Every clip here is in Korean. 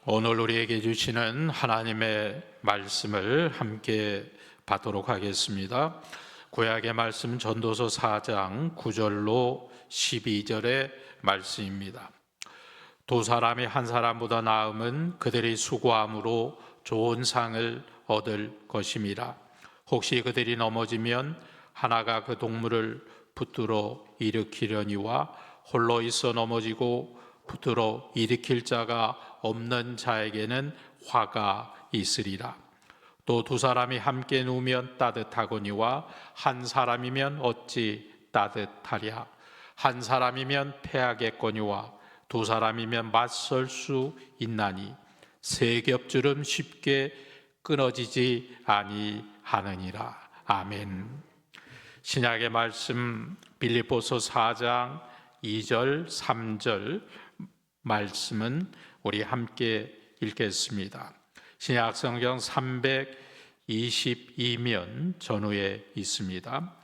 오늘 우리에게 주시는 하나님의 말씀을 함께 받도록 하겠습니다. 구약의 말씀 전도서 4장 9절로 12절의 말씀입니다. 두 사람이 한 사람보다 나음은 그들이 수고함으로 좋은 상을 얻을 것임이라. 혹시 그들이 넘어지면 하나가 그 동물을 붙들어 일으키려니와 홀로 있어 넘어지고 붙들어 일으킬 자가 없는 자에게는 화가 있으리라. 또 두 사람이 함께 누우면 따뜻하거니와 한 사람이면 어찌 따뜻하랴. 한 사람이면 패하겠거니와 두 사람이면 맞설 수 있나니 세 겹줄은 쉽게 끊어지지 아니하느니라. 아멘. 신약의 말씀 빌립보서 4장 2절 3절 말씀은 우리 함께 읽겠습니다. 신약 성경 322면 전후에 있습니다.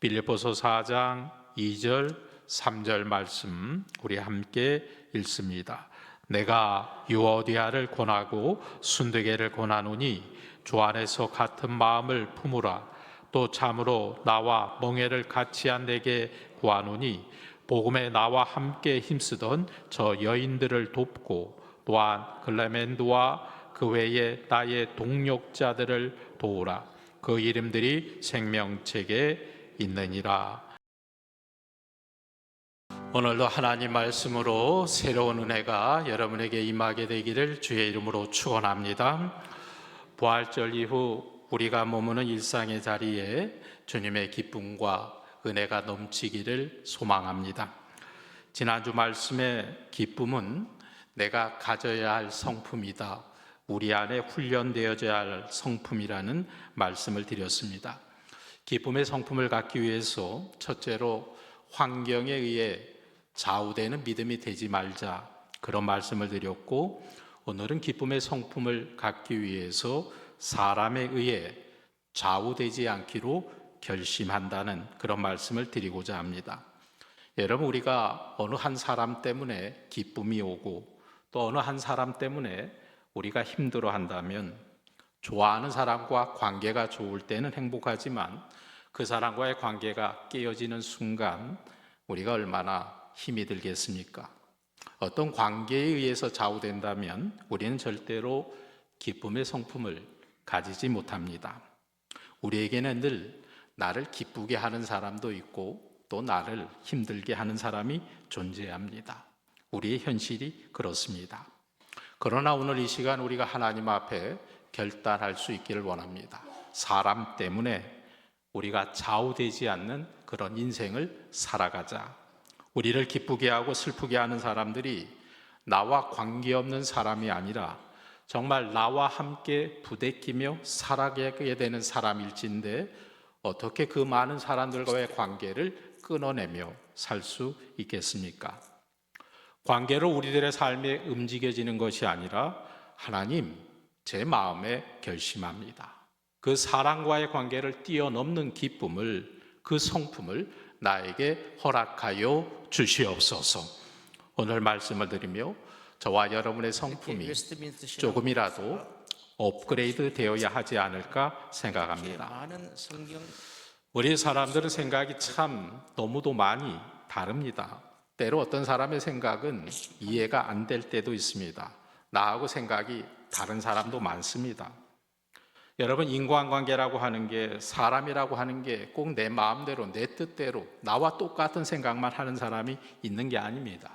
빌립보서 4장 2절 3절 말씀 우리 함께 읽습니다. 내가 유오디아를 권하고 순드계를 권하노니 주 안에서 같은 마음을 품으라. 또 참으로 나와 멍에를 같이 한 내게 구하노니 복음에 나와 함께 힘쓰던 저 여인들을 돕고 또한 글레멘드와 그 외에 나의 동력자들을 도우라. 그 이름들이 생명책에 있느니라. 오늘도 하나님 말씀으로 새로운 은혜가 여러분에게 임하게 되기를 주의 이름으로 축원합니다. 부활절 이후 우리가 머무는 일상의 자리에 주님의 기쁨과 은혜가 넘치기를 소망합니다. 지난주 말씀의 기쁨은 내가 가져야 할 성품이다. 우리 안에 훈련되어져야 할 성품이라는 말씀을 드렸습니다. 기쁨의 성품을 갖기 위해서 첫째로 환경에 의해 좌우되는 믿음이 되지 말자, 그런 말씀을 드렸고, 오늘은 기쁨의 성품을 갖기 위해서 사람에 의해 좌우되지 않기로 결심한다는 그런 말씀을 드리고자 합니다. 여러분, 우리가 어느 한 사람 때문에 기쁨이 오고 또 어느 한 사람 때문에 우리가 힘들어한다면, 좋아하는 사람과 관계가 좋을 때는 행복하지만 그 사람과의 관계가 깨어지는 순간 우리가 얼마나 힘이 들겠습니까? 어떤 관계에 의해서 좌우된다면 우리는 절대로 기쁨의 성품을 가지지 못합니다. 우리에게는 늘 나를 기쁘게 하는 사람도 있고 또 나를 힘들게 하는 사람이 존재합니다. 우리의 현실이 그렇습니다. 그러나 오늘 이 시간 우리가 하나님 앞에 결단할 수 있기를 원합니다. 사람 때문에 우리가 좌우되지 않는 그런 인생을 살아가자. 우리를 기쁘게 하고 슬프게 하는 사람들이 나와 관계없는 사람이 아니라 정말 나와 함께 부대끼며 살아가게 되는 사람일진데, 어떻게 그 많은 사람들과의 관계를 끊어내며 살 수 있겠습니까? 관계로 우리들의 삶에 움직여지는 것이 아니라 하나님, 제 마음에 결심합니다. 그 사랑과의 관계를 뛰어넘는 기쁨을, 그 성품을 나에게 허락하여 주시옵소서. 오늘 말씀을 드리며 저와 여러분의 성품이 조금이라도 업그레이드 되어야 하지 않을까 생각합니다. 우리 사람들은 생각이 참 너무도 많이 다릅니다. 때로 어떤 사람의 생각은 이해가 안 될 때도 있습니다. 나하고 생각이 다른 사람도 많습니다. 여러분, 인간관계라고 하는 게, 사람이라고 하는 게 꼭 내 마음대로, 내 뜻대로 나와 똑같은 생각만 하는 사람이 있는 게 아닙니다.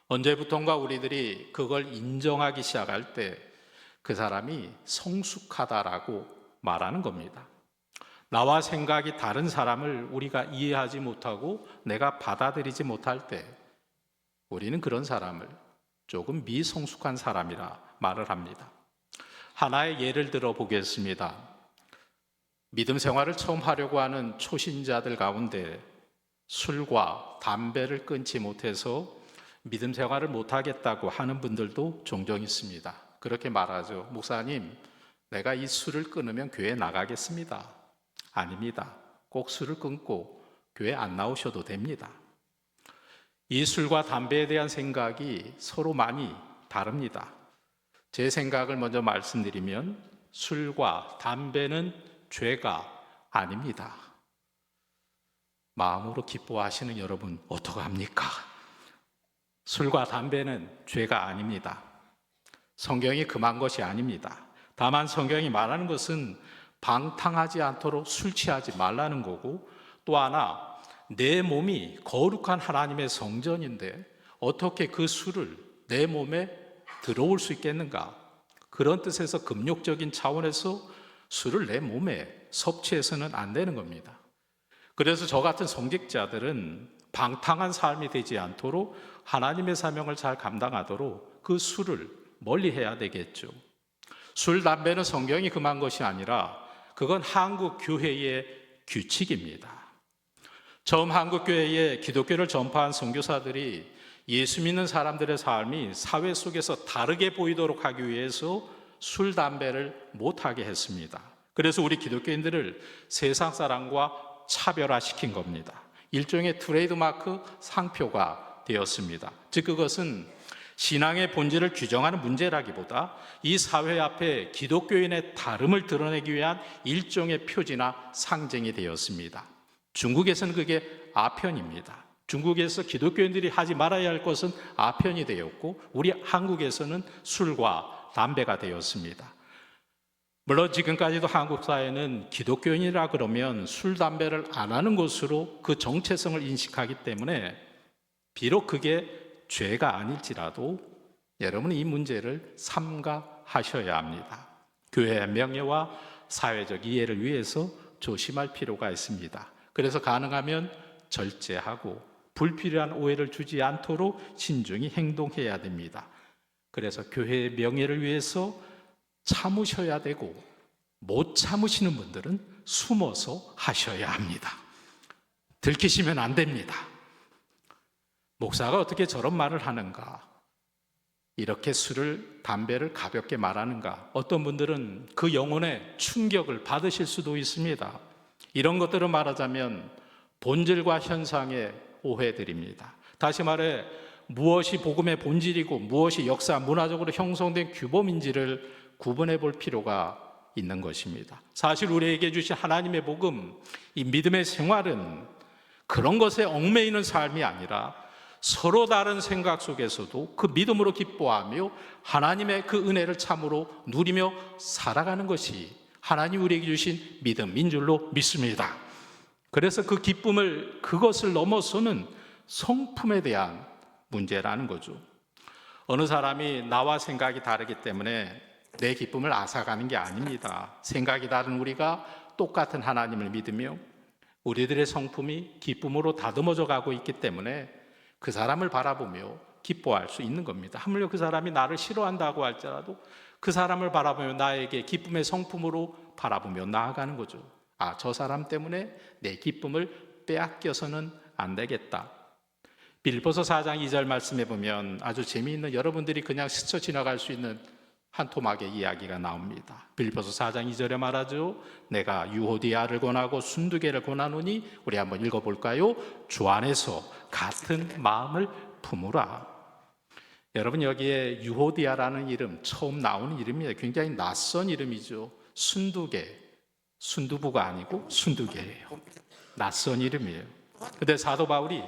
언제부턴가 우리들이 그걸 인정하기 시작할 때 그 사람이 성숙하다라고 말하는 겁니다. 나와 생각이 다른 사람을 우리가 이해하지 못하고 내가 받아들이지 못할 때 우리는 그런 사람을 조금 미성숙한 사람이라 말을 합니다. 하나의 예를 들어 보겠습니다. 믿음 생활을 처음 하려고 하는 초신자들 가운데 술과 담배를 끊지 못해서 믿음 생활을 못하겠다고 하는 분들도 종종 있습니다. 그렇게 말하죠. 목사님, 내가 이 술을 끊으면 교회 나가겠습니다. 아닙니다. 꼭 술을 끊고 교회 안 나오셔도 됩니다. 이 술과 담배에 대한 생각이 서로 많이 다릅니다. 제 생각을 먼저 말씀드리면 술과 담배는 죄가 아닙니다. 마음으로 기뻐하시는 여러분 어떡합니까? 술과 담배는 죄가 아닙니다. 성경이 금한 것이 아닙니다. 다만 성경이 말하는 것은 방탕하지 않도록 술 취하지 말라는 거고, 또 하나 내 몸이 거룩한 하나님의 성전인데 어떻게 그 술을 내 몸에 들어올 수 있겠는가? 그런 뜻에서 금욕적인 차원에서 술을 내 몸에 섭취해서는 안 되는 겁니다. 그래서 저 같은 성직자들은 방탕한 삶이 되지 않도록 하나님의 사명을 잘 감당하도록 그 술을 멀리 해야 되겠죠. 술, 담배는 성경이 금한 것이 아니라 그건 한국 교회의 규칙입니다. 처음 한국 교회에 기독교를 전파한 선교사들이 예수 믿는 사람들의 삶이 사회 속에서 다르게 보이도록 하기 위해서 술, 담배를 못하게 했습니다. 그래서 우리 기독교인들을 세상 사람과 차별화시킨 겁니다. 일종의 트레이드마크 상표가 되었습니다. 즉 그것은 신앙의 본질을 규정하는 문제라기보다 이 사회 앞에 기독교인의 다름을 드러내기 위한 일종의 표지나 상징이 되었습니다. 중국에서는 그게 아편입니다. 중국에서 기독교인들이 하지 말아야 할 것은 아편이 되었고, 우리 한국에서는 술과 담배가 되었습니다. 물론 지금까지도 한국 사회는 기독교인이라 그러면 술, 담배를 안 하는 것으로 그 정체성을 인식하기 때문에 비록 그게 죄가 아닐지라도 여러분은 이 문제를 삼가하셔야 합니다. 교회의 명예와 사회적 이해를 위해서 조심할 필요가 있습니다. 그래서 가능하면 절제하고 불필요한 오해를 주지 않도록 신중히 행동해야 됩니다. 그래서 교회의 명예를 위해서 참으셔야 되고, 못 참으시는 분들은 숨어서 하셔야 합니다. 들키시면 안 됩니다. 목사가 어떻게 저런 말을 하는가? 이렇게 술을, 담배를 가볍게 말하는가? 어떤 분들은 그 영혼에 충격을 받으실 수도 있습니다. 이런 것들을 말하자면 본질과 현상의 오해들입니다. 다시 말해 무엇이 복음의 본질이고 무엇이 역사, 문화적으로 형성된 규범인지를 구분해 볼 필요가 있는 것입니다. 사실 우리에게 주신 하나님의 복음, 이 믿음의 생활은 그런 것에 얽매이는 삶이 아니라 서로 다른 생각 속에서도 그 믿음으로 기뻐하며 하나님의 그 은혜를 참으로 누리며 살아가는 것이 하나님 우리에게 주신 믿음인 줄로 믿습니다. 그래서 그 기쁨을, 그것을 넘어서는 성품에 대한 문제라는 거죠. 어느 사람이 나와 생각이 다르기 때문에 내 기쁨을 앗아가는 게 아닙니다. 생각이 다른 우리가 똑같은 하나님을 믿으며 우리들의 성품이 기쁨으로 다듬어져 가고 있기 때문에 그 사람을 바라보며 기뻐할 수 있는 겁니다. 하물며 그 사람이 나를 싫어한다고 할지라도 그 사람을 바라보며 나에게 기쁨의 성품으로 바라보며 나아가는 거죠. 아, 저 사람 때문에 내 기쁨을 빼앗겨서는 안 되겠다. 빌립보서 4장 2절 말씀해 보면 아주 재미있는, 여러분들이 그냥 스쳐 지나갈 수 있는 한 토막의 이야기가 나옵니다. 빌립보서 4장 2절에 말하죠. 내가 유오디아를 권하고 순두계를 권하노니, 우리 한번 읽어볼까요? 주 안에서 같은 마음을 품으라. 여러분, 여기에 유오디아라는 이름, 처음 나오는 이름이에요. 굉장히 낯선 이름이죠. 순두계, 순두부가 아니고 순두계예요. 낯선 이름이에요. 근데 사도 바울이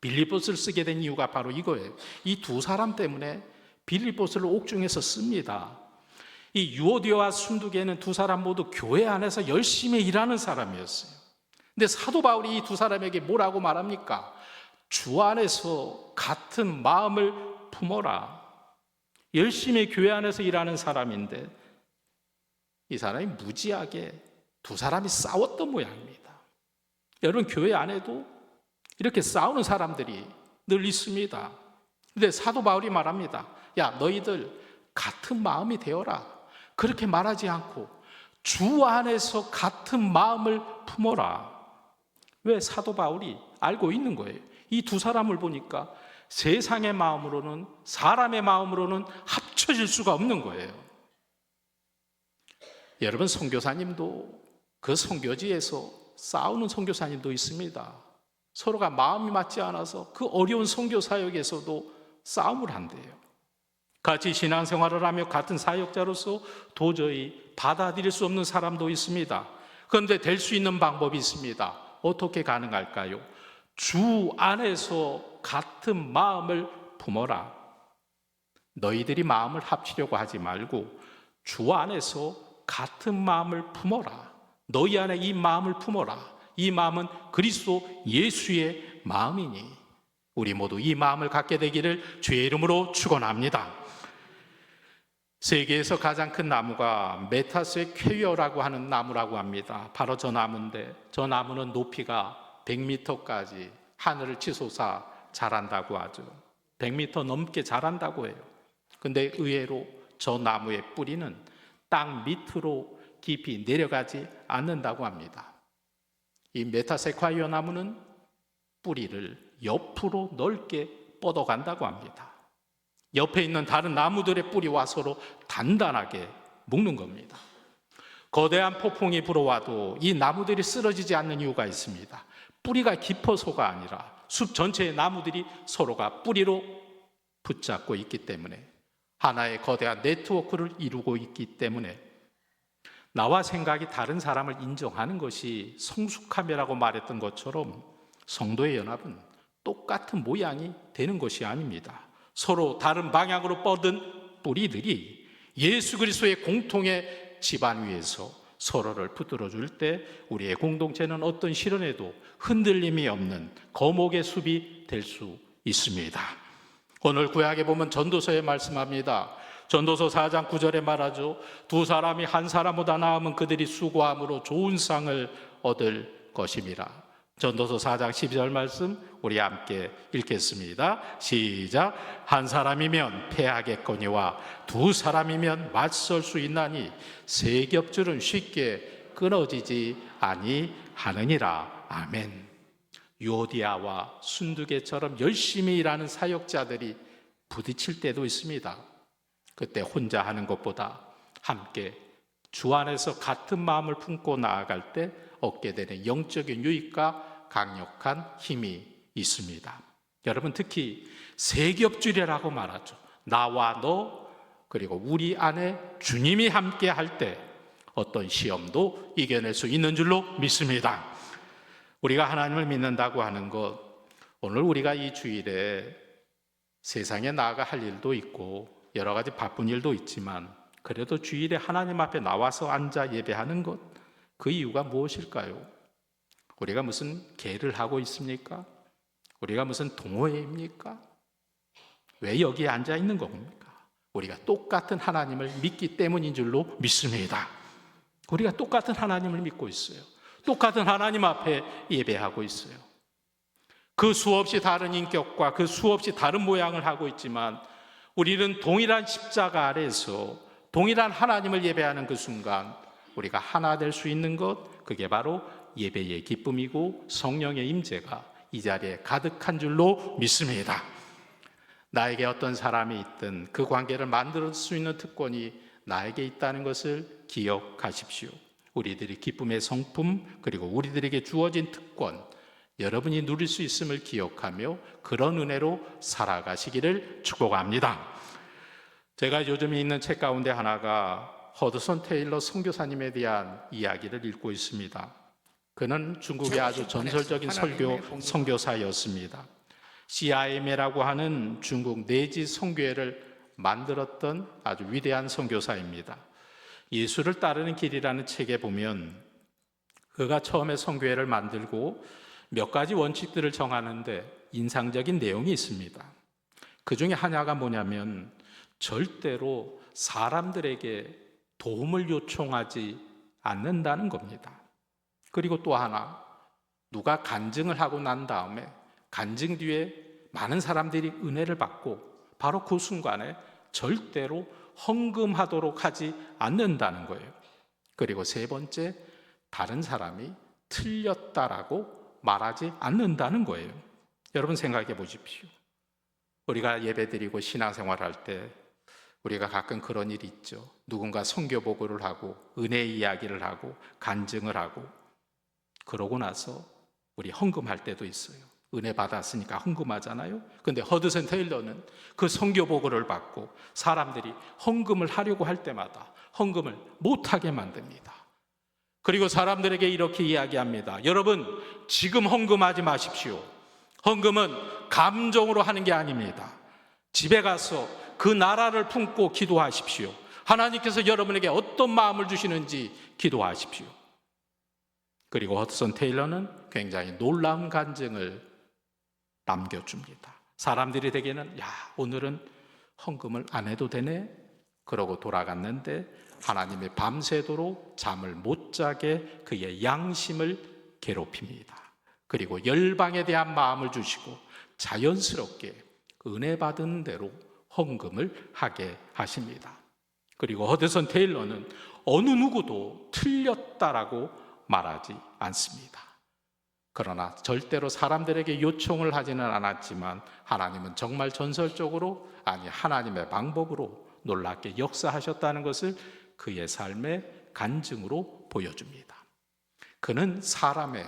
빌립보서를 쓰게 된 이유가 바로 이거예요. 이 두 사람 때문에 빌립보서를 옥중에서 씁니다. 이 유오디아와 순두계는 두 사람 모두 교회 안에서 열심히 일하는 사람이었어요. 근데 사도 바울이 이 두 사람에게 뭐라고 말합니까? 주 안에서 같은 마음을 품어라. 열심히 교회 안에서 일하는 사람인데 이 사람이 무지하게 두 사람이 싸웠던 모양입니다. 여러분, 교회 안에도 이렇게 싸우는 사람들이 늘 있습니다. 근데 사도 바울이 말합니다. 야, 너희들 같은 마음이 되어라. 그렇게 말하지 않고 주 안에서 같은 마음을 품어라. 왜? 사도 바울이 알고 있는 거예요. 이 두 사람을 보니까 세상의 마음으로는, 사람의 마음으로는 합쳐질 수가 없는 거예요. 여러분, 선교사님도 그 선교지에서 싸우는 선교사님도 있습니다. 서로가 마음이 맞지 않아서 그 어려운 선교 사역에서도 싸움을 한대요. 같이 신앙생활을 하며 같은 사역자로서 도저히 받아들일 수 없는 사람도 있습니다. 그런데 될 수 있는 방법이 있습니다. 어떻게 가능할까요? 주 안에서 같은 마음을 품어라. 너희들이 마음을 합치려고 하지 말고 주 안에서 같은 마음을 품어라. 너희 안에 이 마음을 품어라. 이 마음은 그리스도 예수의 마음이니 우리 모두 이 마음을 갖게 되기를 주의 이름으로 축원합니다. 세계에서 가장 큰 나무가 메타세 퀘이어라고 하는 나무라고 합니다. 바로 저 나무인데 저 나무는 높이가 100m까지 하늘을 치솟아 자란다고 하죠. 100m 넘게 자란다고 해요. 근데 의외로 저 나무의 뿌리는 땅 밑으로 깊이 내려가지 않는다고 합니다. 이 메타세콰이어 나무는 뿌리를 옆으로 넓게 뻗어간다고 합니다. 옆에 있는 다른 나무들의 뿌리와 서로 단단하게 묶는 겁니다. 거대한 폭풍이 불어와도 이 나무들이 쓰러지지 않는 이유가 있습니다. 뿌리가 깊어서가 아니라 숲 전체의 나무들이 서로가 뿌리로 붙잡고 있기 때문에 하나의 거대한 네트워크를 이루고 있기 때문에 나와 생각이 다른 사람을 인정하는 것이 성숙함이라고 말했던 것처럼 성도의 연합은 똑같은 모양이 되는 것이 아닙니다. 서로 다른 방향으로 뻗은 뿌리들이 예수 그리스도의 공통의 집안 위에서 서로를 붙들어 줄 때 우리의 공동체는 어떤 시련에도 흔들림이 없는 거목의 숲이 될 수 있습니다. 오늘 구약에 보면 전도서에 말씀합니다. 전도서 4장 9절에 말하죠. 두 사람이 한 사람보다 나으면 그들이 수고함으로 좋은 상을 얻을 것임이라. 전도서 4장 12절 말씀 우리 함께 읽겠습니다. 시작. 한 사람이면 패하겠거니와 두 사람이면 맞설 수 있나니 세 겹줄은 쉽게 끊어지지 아니하느니라. 아멘. 유오디아와 순두개처럼 열심히 일하는 사역자들이 부딪힐 때도 있습니다. 그때 혼자 하는 것보다 함께 주 안에서 같은 마음을 품고 나아갈 때 얻게 되는 영적인 유익과 강력한 힘이 있습니다. 여러분, 특히 세 겹줄이라고 말하죠. 나와 너 그리고 우리 안에 주님이 함께 할 때 어떤 시험도 이겨낼 수 있는 줄로 믿습니다. 우리가 하나님을 믿는다고 하는 것, 오늘 우리가 이 주일에 세상에 나아가 할 일도 있고 여러 가지 바쁜 일도 있지만 그래도 주일에 하나님 앞에 나와서 앉아 예배하는 것, 그 이유가 무엇일까요? 우리가 무슨 계를 하고 있습니까? 우리가 무슨 동호회입니까? 왜 여기에 앉아 있는 겁니까? 우리가 똑같은 하나님을 믿기 때문인 줄로 믿습니다. 우리가 똑같은 하나님을 믿고 있어요. 똑같은 하나님 앞에 예배하고 있어요. 그 수없이 다른 인격과 그 수없이 다른 모양을 하고 있지만 우리는 동일한 십자가 아래에서 동일한 하나님을 예배하는 그 순간 우리가 하나 될 수 있는 것, 그게 바로 예배의 기쁨이고 성령의 임재가 이 자리에 가득한 줄로 믿습니다. 나에게 어떤 사람이 있든 그 관계를 만들 수 있는 특권이 나에게 있다는 것을 기억하십시오. 우리들이 기쁨의 성품 그리고 우리들에게 주어진 특권, 여러분이 누릴 수 있음을 기억하며 그런 은혜로 살아가시기를 축복합니다. 제가 요즘 읽는 책 가운데 하나가 허드슨 테일러 선교사님에 대한 이야기를 읽고 있습니다. 그는 중국의 아주 전설적인 선교사였습니다. CIM이라고 하는 중국 내지 선교회를 만들었던 아주 위대한 선교사입니다. 예수를 따르는 길이라는 책에 보면 그가 처음에 선교회를 만들고 몇 가지 원칙들을 정하는데 인상적인 내용이 있습니다. 그 중에 하나가 뭐냐면 절대로 사람들에게 도움을 요청하지 않는다는 겁니다. 그리고 또 하나, 누가 간증을 하고 난 다음에 간증 뒤에 많은 사람들이 은혜를 받고 바로 그 순간에 절대로 헌금하도록 하지 않는다는 거예요. 그리고 세 번째, 다른 사람이 틀렸다라고 말하지 않는다는 거예요. 여러분 생각해 보십시오. 우리가 예배드리고 신앙생활할 때 우리가 가끔 그런 일이 있죠. 누군가 선교 보고를 하고 은혜 이야기를 하고 간증을 하고 그러고 나서 우리 헌금할 때도 있어요. 은혜 받았으니까 헌금하잖아요. 근데 허드슨 테일러는 그 선교 보고를 받고 사람들이 헌금을 하려고 할 때마다 헌금을 못하게 만듭니다. 그리고 사람들에게 이렇게 이야기합니다. 여러분, 지금 헌금하지 마십시오. 헌금은 감정으로 하는 게 아닙니다. 집에 가서 그 나라를 품고 기도하십시오. 하나님께서 여러분에게 어떤 마음을 주시는지 기도하십시오. 그리고 허드슨 테일러는 굉장히 놀라운 간증을 남겨줍니다. 사람들이 되게는 오늘은 헌금을 안 해도 되네? 그러고 돌아갔는데 하나님이 밤새도록 잠을 못 자게 그의 양심을 괴롭힙니다. 그리고 열방에 대한 마음을 주시고 자연스럽게 은혜 받은 대로 헌금을 하게 하십니다. 그리고 허드슨 테일러는 어느 누구도 틀렸다라고 말하지 않습니다. 그러나 절대로 사람들에게 요청을 하지는 않았지만 하나님은 정말 전설적으로, 아니 하나님의 방법으로 놀랍게 역사하셨다는 것을 그의 삶의 간증으로 보여줍니다. 그는 사람의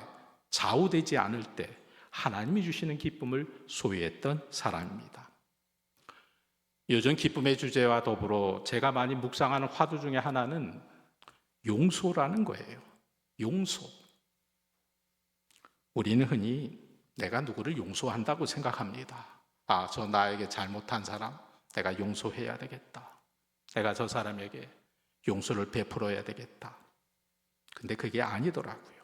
좌우되지 않을 때 하나님이 주시는 기쁨을 소유했던 사람입니다. 요즘 기쁨의 주제와 더불어 제가 많이 묵상하는 화두 중에 하나는 용서라는 거예요. 용서. 우리는 흔히 내가 누구를 용서한다고 생각합니다. 저 나에게 잘못한 사람 내가 용서해야 되겠다. 내가 저 사람에게 용서를 베풀어야 되겠다. 근데 그게 아니더라고요.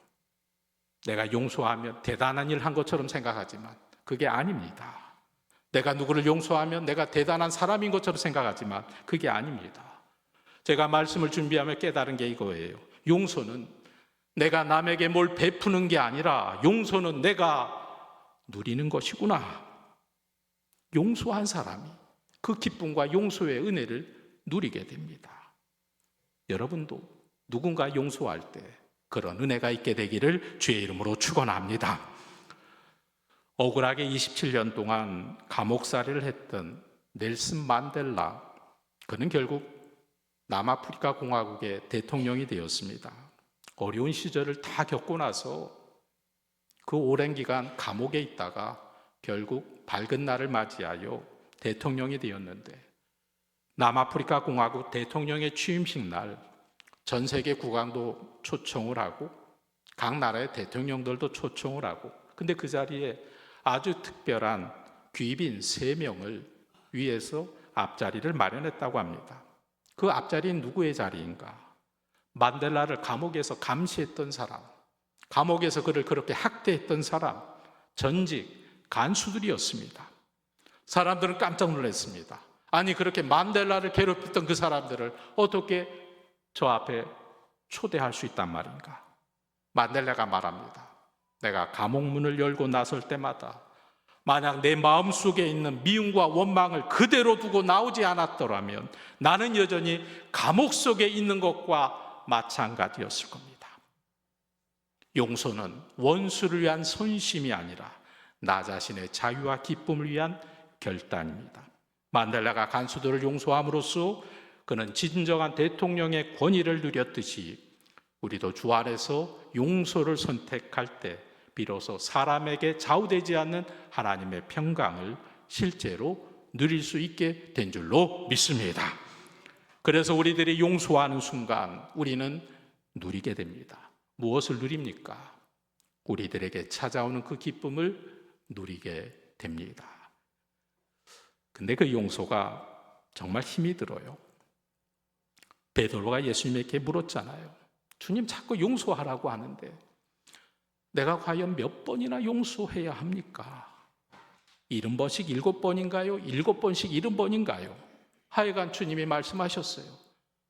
내가 용서하면 대단한 일 한 것처럼 생각하지만 그게 아닙니다. 내가 누구를 용서하면 내가 대단한 사람인 것처럼 생각하지만 그게 아닙니다. 제가 말씀을 준비하며 깨달은 게 이거예요. 용서는 내가 남에게 뭘 베푸는 게 아니라 용서는 내가 누리는 것이구나. 용서한 사람이 그 기쁨과 용서의 은혜를 누리게 됩니다. 여러분도 누군가 용서할 때 그런 은혜가 있게 되기를 주의 이름으로 축원합니다. 억울하게 27년 동안 감옥살이를 했던 넬슨 만델라, 그는 결국 남아프리카 공화국의 대통령이 되었습니다. 어려운 시절을 다 겪고 나서 그 오랜 기간 감옥에 있다가 결국 밝은 날을 맞이하여 대통령이 되었는데, 남아프리카 공화국 대통령의 취임식 날 전 세계 국왕도 초청을 하고 각 나라의 대통령들도 초청을 하고, 근데 그 자리에 아주 특별한 귀빈 3명을 위해서 앞자리를 마련했다고 합니다. 그 앞자리는 누구의 자리인가? 만델라를 감옥에서 감시했던 사람, 감옥에서 그를 그렇게 학대했던 사람, 전직 간수들이었습니다. 사람들은 깜짝 놀랐습니다. 아니, 그렇게 만델라를 괴롭혔던 그 사람들을 어떻게 저 앞에 초대할 수 있단 말인가? 만델라가 말합니다. 내가 감옥문을 열고 나설 때마다 만약 내 마음속에 있는 미움과 원망을 그대로 두고 나오지 않았더라면 나는 여전히 감옥 속에 있는 것과 마찬가지였을 겁니다. 용서는 원수를 위한 선심이 아니라 나 자신의 자유와 기쁨을 위한 결단입니다. 만델라가 간수들을 용서함으로써 그는 진정한 대통령의 권위를 누렸듯이 우리도 주 안에서 용서를 선택할 때 비로소 사람에게 좌우되지 않는 하나님의 평강을 실제로 누릴 수 있게 된 줄로 믿습니다. 그래서 우리들이 용서하는 순간 우리는 누리게 됩니다. 무엇을 누립니까? 우리들에게 찾아오는 그 기쁨을 누리게 됩니다. 근데 그 용서가 정말 힘이 들어요. 베드로가 예수님에게 물었잖아요. 주님, 자꾸 용서하라고 하는데 내가 과연 몇 번이나 용서해야 합니까? 70번씩 7번인가요? 7번씩 70번인가요? 하여간 주님이 말씀하셨어요.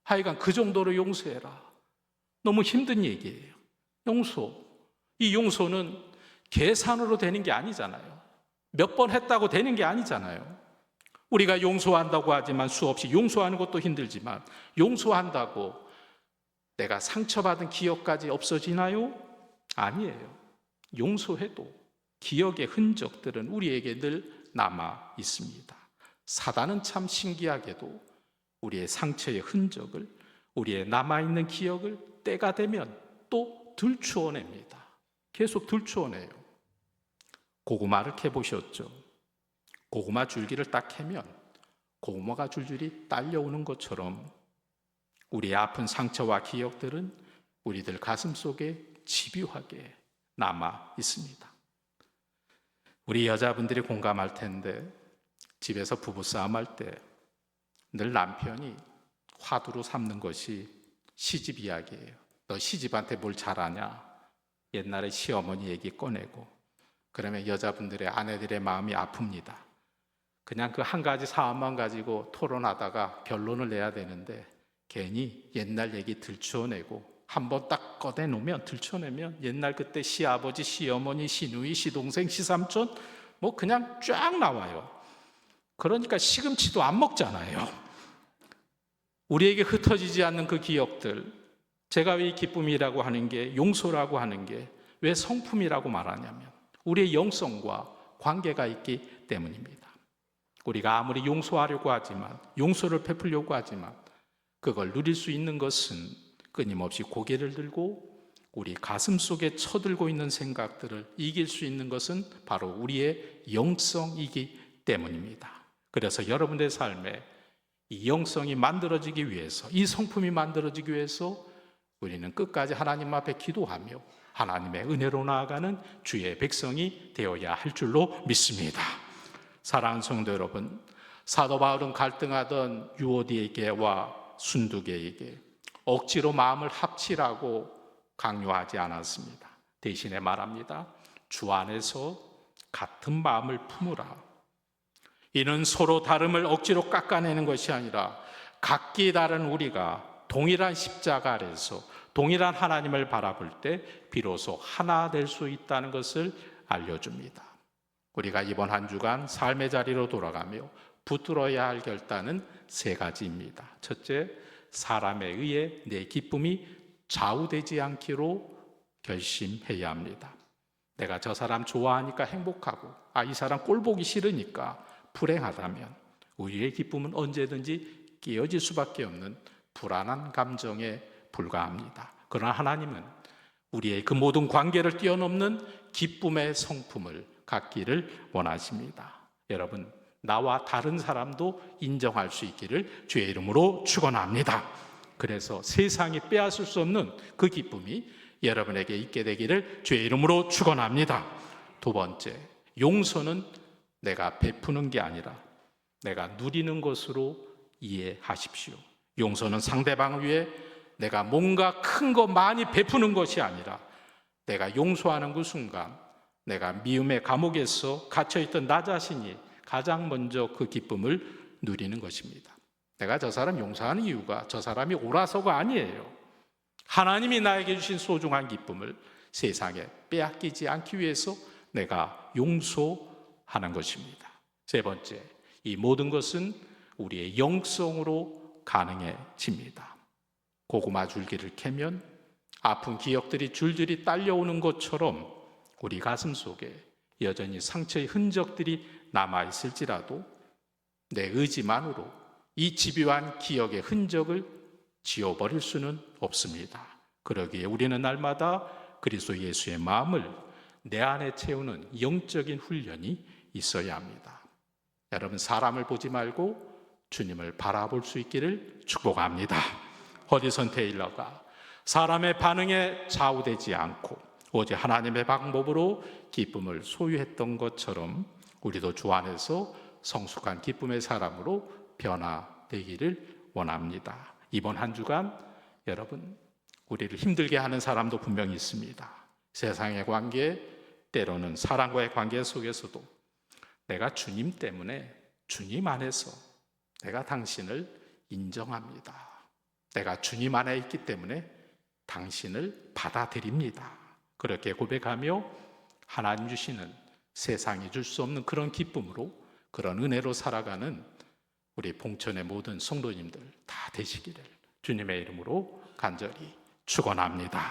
하여간 그 정도로 용서해라. 너무 힘든 얘기예요. 용서. 이 용서는 계산으로 되는 게 아니잖아요. 몇 번 했다고 되는 게 아니잖아요. 우리가 용서한다고 하지만 수없이 용서하는 것도 힘들지만 용서한다고 내가 상처받은 기억까지 없어지나요? 아니에요. 용서해도 기억의 흔적들은 우리에게 늘 남아 있습니다. 사단은 참 신기하게도 우리의 상처의 흔적을, 우리의 남아있는 기억을 때가 되면 또 들추어냅니다. 계속 들추어내요. 고구마를 캐보셨죠? 고구마 줄기를 딱 캐면 고구마가 줄줄이 딸려오는 것처럼 우리의 아픈 상처와 기억들은 우리들 가슴 속에 집요하게 남아 있습니다. 우리 여자분들이 공감할 텐데, 집에서 부부싸움 할 때 늘 남편이 화두로 삼는 것이 시집 이야기예요. 너 시집한테 뭘 잘하냐? 옛날에 시어머니 얘기 꺼내고, 그러면 여자분들의 아내들의 마음이 아픕니다. 그냥 그 한 가지 사안만 가지고 토론하다가 결론을 내야 되는데 괜히 옛날 얘기 들춰내고, 한번 딱 꺼내놓으면, 들춰내면 옛날 그때 시아버지, 시어머니, 시누이, 시동생, 시삼촌 뭐 그냥 쫙 나와요. 그러니까 시금치도 안 먹잖아요. 우리에게 흩어지지 않는 그 기억들, 제가 왜 이 기쁨이라고 하는 게, 용서라고 하는 게 왜 성품이라고 말하냐면 우리의 영성과 관계가 있기 때문입니다. 우리가 아무리 용서하려고 하지만, 용서를 베풀려고 하지만 그걸 누릴 수 있는 것은 끊임없이 고개를 들고 우리 가슴 속에 쳐들고 있는 생각들을 이길 수 있는 것은 바로 우리의 영성이기 때문입니다. 그래서 여러분의 삶에 이 영성이 만들어지기 위해서, 이 성품이 만들어지기 위해서 우리는 끝까지 하나님 앞에 기도하며 하나님의 은혜로 나아가는 주의 백성이 되어야 할 줄로 믿습니다. 사랑하는 성도 여러분, 사도 바울은 갈등하던 유오디에게와 순두계에게 억지로 마음을 합치라고 강요하지 않았습니다. 대신에 말합니다. 주 안에서 같은 마음을 품으라. 이는 서로 다름을 억지로 깎아내는 것이 아니라 각기 다른 우리가 동일한 십자가 아래서 동일한 하나님을 바라볼 때 비로소 하나 될 수 있다는 것을 알려줍니다. 우리가 이번 한 주간 삶의 자리로 돌아가며 붙들어야 할 결단은 세 가지입니다. 첫째, 사람에 의해 내 기쁨이 좌우되지 않기로 결심해야 합니다. 내가 저 사람 좋아하니까 행복하고, 이 사람 꼴 보기 싫으니까 불행하다면 우리의 기쁨은 언제든지 깨어질 수밖에 없는 불안한 감정에 불과합니다. 그러나 하나님은 우리의 그 모든 관계를 뛰어넘는 기쁨의 성품을 갖기를 원하십니다. 여러분, 나와 다른 사람도 인정할 수 있기를 주의 이름으로 축원합니다. 그래서 세상이 빼앗을 수 없는 그 기쁨이 여러분에게 있게 되기를 주의 이름으로 축원합니다. 두 번째, 용서는 내가 베푸는 게 아니라 내가 누리는 것으로 이해하십시오. 용서는 상대방을 위해 내가 뭔가 큰 거 많이 베푸는 것이 아니라 내가 용서하는 그 순간 내가 미움의 감옥에서 갇혀있던 나 자신이 가장 먼저 그 기쁨을 누리는 것입니다. 내가 저 사람 용서하는 이유가 저 사람이 옳아서가 아니에요. 하나님이 나에게 주신 소중한 기쁨을 세상에 빼앗기지 않기 위해서 내가 용서하는 것입니다. 세 번째, 이 모든 것은 우리의 영성으로 가능해집니다. 고구마 줄기를 캐면 아픈 기억들이 줄줄이 딸려오는 것처럼 우리 가슴 속에 여전히 상처의 흔적들이 남아있을지라도 내 의지만으로 이 집요한 기억의 흔적을 지워버릴 수는 없습니다. 그러기에 우리는 날마다 그리스도 예수의 마음을 내 안에 채우는 영적인 훈련이 있어야 합니다. 여러분, 사람을 보지 말고 주님을 바라볼 수 있기를 축복합니다. 허디선 테일러가 사람의 반응에 좌우되지 않고 오직 하나님의 방법으로 기쁨을 소유했던 것처럼 우리도 주 안에서 성숙한 기쁨의 사람으로 변화되기를 원합니다. 이번 한 주간 여러분, 우리를 힘들게 하는 사람도 분명히 있습니다. 세상의 관계, 때로는 사람과의 관계 속에서도 내가 주님 때문에, 주님 안에서 내가 당신을 인정합니다. 내가 주님 안에 있기 때문에 당신을 받아들입니다. 그렇게 고백하며 하나님 주시는 세상이 줄 수 없는 그런 기쁨으로, 그런 은혜로 살아가는 우리 봉천의 모든 성도님들 다 되시기를 주님의 이름으로 간절히 축원합니다.